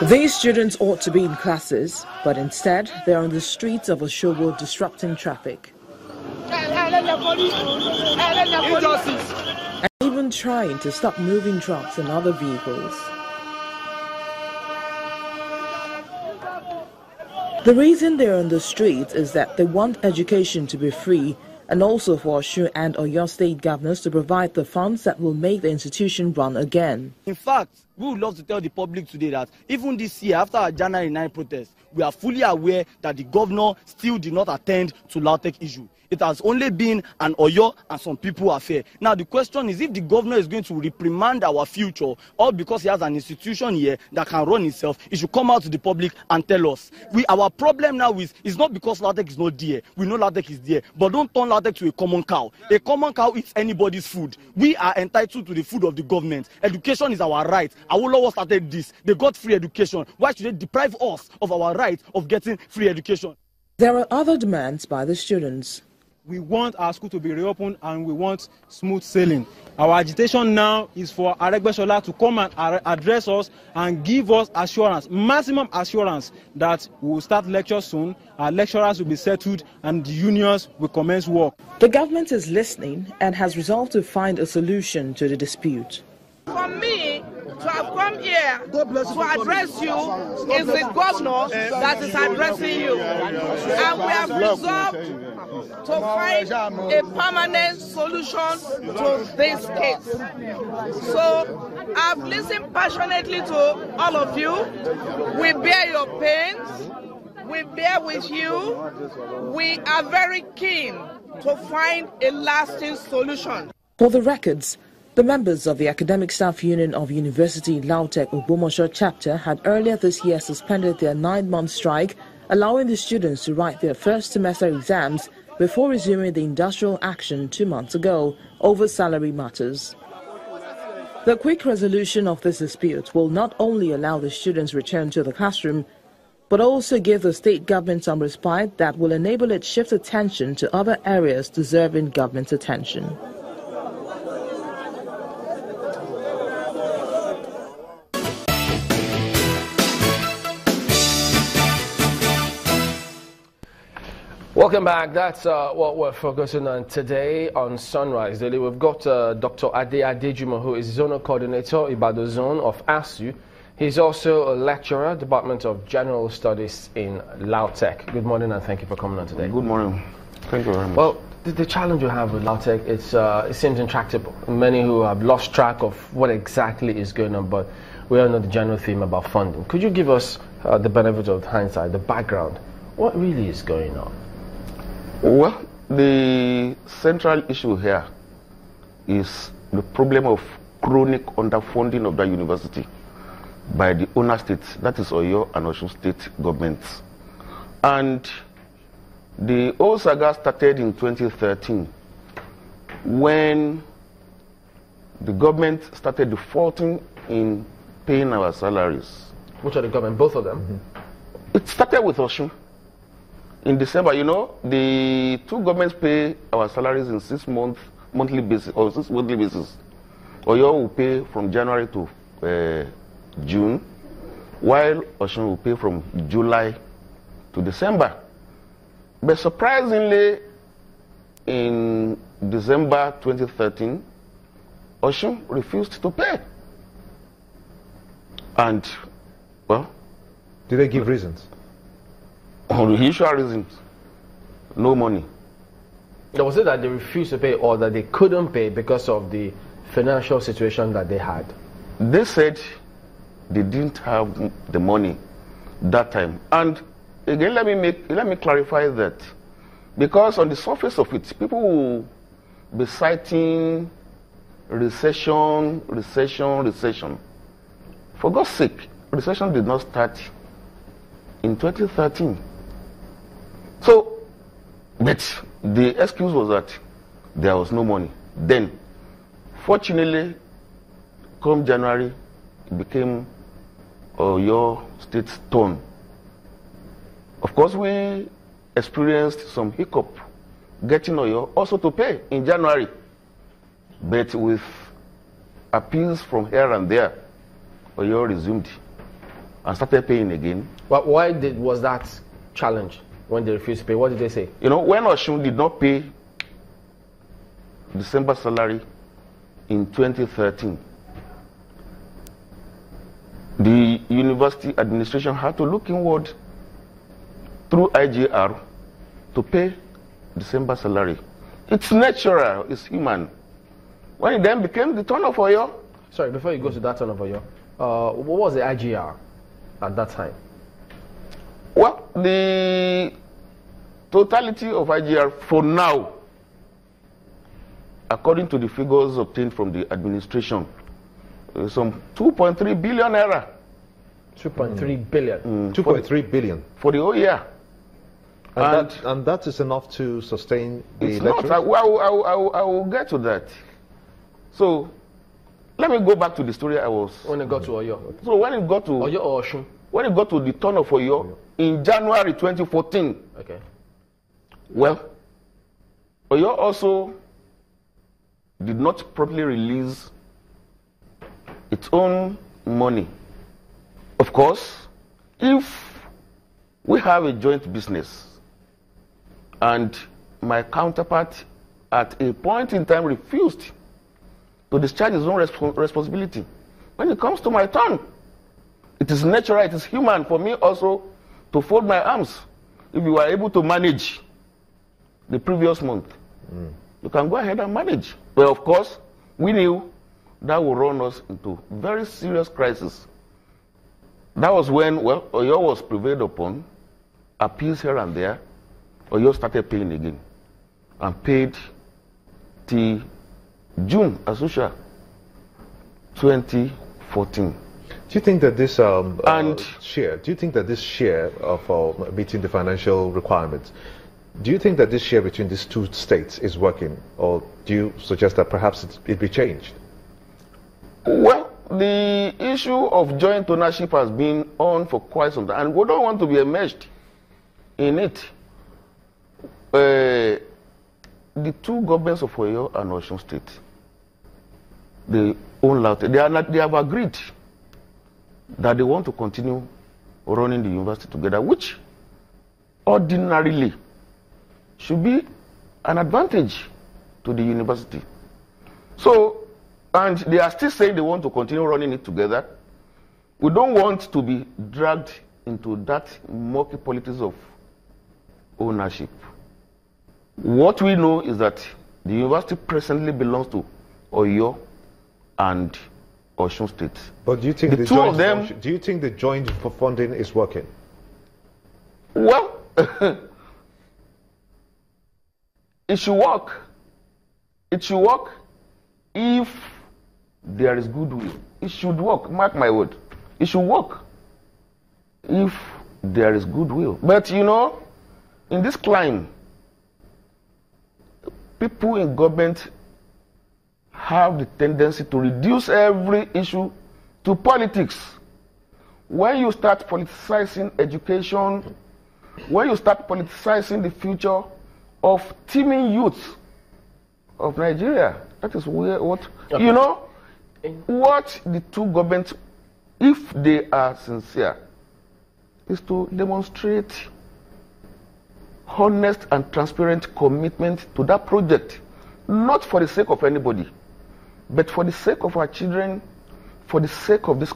These students ought to be in classes, but instead they are on the streets of Osogbo disrupting traffic. And even trying to stop moving trucks and other vehicles. The reason they are on the streets is that they want education to be free, and also for ASUU and Oyo State governors to provide the funds that will make the institution run again. In fact, we would love to tell the public today that even this year, after our January 9 protest, we are fully aware that the governor still did not attend to LAUTECh issue. It has only been an Oyo and some people affair. Now the question is if the governor is going to reprimand our future, all because he has an institution here that can run itself, he should come out to the public and tell us. Our problem now is not because LAUTECh is not there. We know LAUTECh is there. But don't turn LAUTECh to a common cow. A common cow eats anybody's food. We are entitled to the food of the government. Education is our right. Awolowo started this. They got free education. Why should they deprive us of our right of getting free education? There are other demands by the students. We want our school to be reopened and we want smooth sailing. Our agitation now is for Aregbesola to come and address us and give us assurance, maximum assurance, that we will start lectures soon, our lecturers will be settled and the unions will commence work. The government is listening and has resolved to find a solution to the dispute. For me to have come here to address you is the governor that is addressing you. And we have resolved to find a permanent solution to this case. So I've listened passionately to all of you. We bear your pains. We bear with you. We are very keen to find a lasting solution. For the records, the members of the Academic Staff Union of University LAUTECh Ogbomoso chapter had earlier this year suspended their 9-month strike, allowing the students to write their first semester exams before resuming the industrial action 2 months ago over salary matters. The quick resolution of this dispute will not only allow the students return to the classroom, but also give the state government some respite that will enable it shift attention to other areas deserving government's attention. Welcome back. That's what we're focusing on today on Sunrise Daily. We've got Dr. Ade Adejimo, who is Zonal Coordinator, Ibadan Zone of ASUU. He's also a lecturer, Department of General Studies in LAUTECh. Good morning and thank you for coming on today. Good morning. Thank you very much. Well, the challenge you have with LAUTECh, it seems intractable. Many who have lost track of what exactly is going on, but we all know the general theme about funding. Could you give us the benefit of hindsight, the background? What really is going on? Well, the central issue here is the problem of chronic underfunding of the university by the owner states, that is Oyo and Osun state governments. And the whole saga started in 2013 when the government started defaulting in paying our salaries. Which are the government? Both of them? Mm-hmm. It started with Osun. In December, you know, the two governments pay our salaries in 6 months monthly basis or 6 monthly basis. Oyo will pay from January to June, while Osun will pay from July to December. But surprisingly, in December 2013, Osun refused to pay. And, well, did they give reasons? On the usual reasons, no money. Now, was it that they refused to pay or that they couldn't pay because of the financial situation that they had? They said they didn't have the money that time. And again, let me clarify that, because on the surface of it, people will be citing recession. For God's sake, recession did not start in 2013. So, but the excuse was that there was no money. Then, fortunately, come January, it became Oyo State's turn. Of course, we experienced some hiccup getting Oyo also to pay in January, but with appeals from here and there, Oyo resumed and started paying again. But why was that challenge when they refused to pay? What did they say? You know, when Osun did not pay December salary in 2013, the university administration had to look inward through IGR to pay December salary. It's natural, it's human. When it then became the turn of Oyo. Sorry, before you go to that turn of Oyo, what was the IGR at that time? Well, the totality of IGR for now, according to the figures obtained from the administration, is some 2.3 billion naira. 2.3 billion. 2.3 billion. For the whole year. And that is enough to sustain the lecturers? I will get to that. So, let me go back to the story I was... When it got to Oyo. So when it got to... Oyo or Osun? When it got to the turn of Oyo in January 2014. Okay. Well, Oyo also did not properly release its own money. Of course, if we have a joint business and my counterpart at a point in time refused to discharge his own responsibility, when it comes to my turn, it is natural, it is human for me also to fold my arms. If you are able to manage the previous month, you can go ahead and manage. But of course, we knew that would run us into very serious crisis. That was when, well, Oyo was prevailed upon, appeals here and there. Oyo started paying again, and paid till June, as usual, 2014. Do you think that this share? Do you think that this share of meeting the financial requirements? Do you think that this share between these two states is working, or do you suggest that perhaps it be changed? Well, the issue of joint ownership has been on for quite some time, and we don't want to be enmeshed in it. The two governments of Oyo and Osun State, they own LAUTECh. They have agreed that they want to continue running the university together, which ordinarily should be an advantage to the university. So, and they are still saying they want to continue running it together. We don't want to be dragged into that murky politics of ownership. What we know is that the university presently belongs to Oyo and Osun State. But do you think do you think the joint funding is working? Well, it should work. It should work if there is goodwill. It should work. Mark my word. It should work if there is goodwill. But you know, in this climate, people in government have the tendency to reduce every issue to politics. When you start politicizing education, when you start politicizing the future of teeming youth of Nigeria, that is what, okay. You know, what the two governments, if they are sincere, is to demonstrate honest and transparent commitment to that project, not for the sake of anybody, but for the sake of our children, for the sake of this